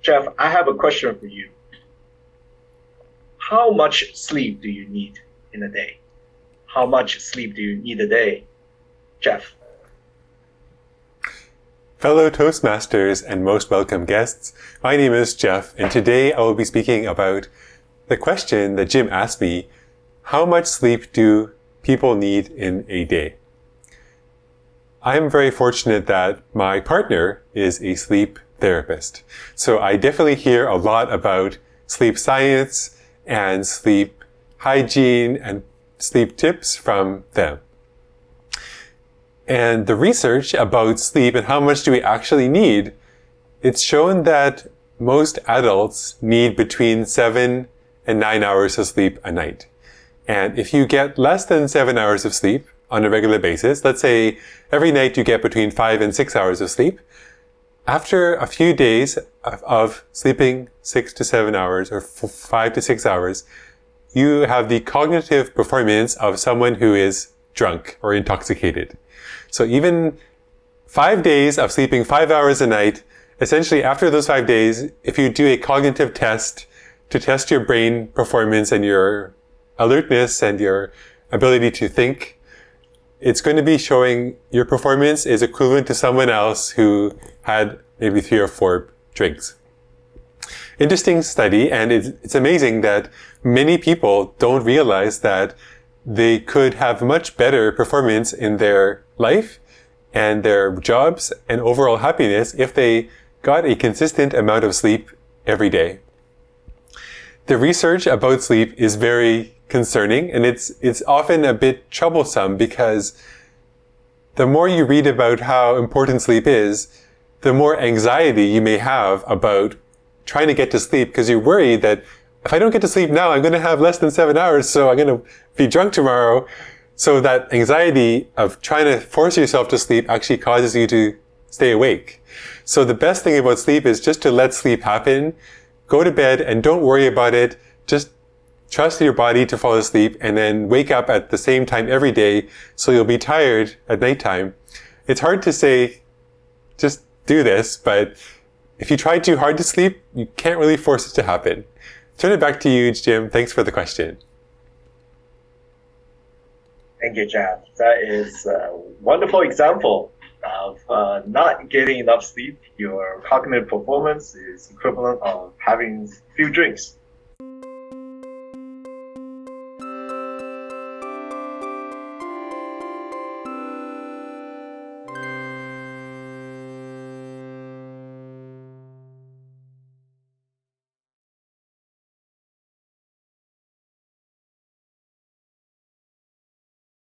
Jeff, I have a question for you. How much sleep do you need in a day? How much sleep do you need a day, Jeff? Fellow Toastmasters and most welcome guests, my name is Jeff, and today I will be speaking about the question that Jim asked me: how much sleep do people need in a day? I am very fortunate that my partner is a sleep therapist. So I definitely hear a lot about sleep science and sleep hygiene and sleep tips from them. And the research about sleep and how much do we actually need, it's shown that most adults need between 7 and 9 hours of sleep a night. And if you get less than 7 hours of sleep on a regular basis, let's say every night you get between 5 and 6 hours of sleep, after a few days of sleeping 6 to 7 hours or 5 to 6 hours, you have the cognitive performance of someone who is drunk or intoxicated. So even 5 days of sleeping 5 hours a night, essentially after those 5 days, if you do a cognitive test to test your brain performance and your alertness and your ability to think, it's going to be showing your performance is equivalent to someone else who had maybe 3 or 4 drinks. Interesting study, and it's amazing that many people don't realize that they could have much better performance in their life and their jobs and overall happiness if they got a consistent amount of sleep every day. The research about sleep is very concerning, and it's often a bit troublesome because the more you read about how important sleep is, the more anxiety you may have about trying to get to sleep because you worry that if I don't get to sleep now, I'm going to have less than 7 hours, so I'm going to be drunk tomorrow. So that anxiety of trying to force yourself to sleep actually causes you to stay awake. So the best thing about sleep is just to let sleep happen. Go to bed and don't worry about it. Just trust your body to fall asleep and then wake up at the same time every day so you'll be tired at nighttime. It's hard to say, just do this, but if you try too hard to sleep, you can't really force it to happen. Turn it back to you, Jim. Thanks for the question. Thank you, Jeff. That is a wonderful example of not getting enough sleep. Your cognitive performance is equivalent of having few drinks.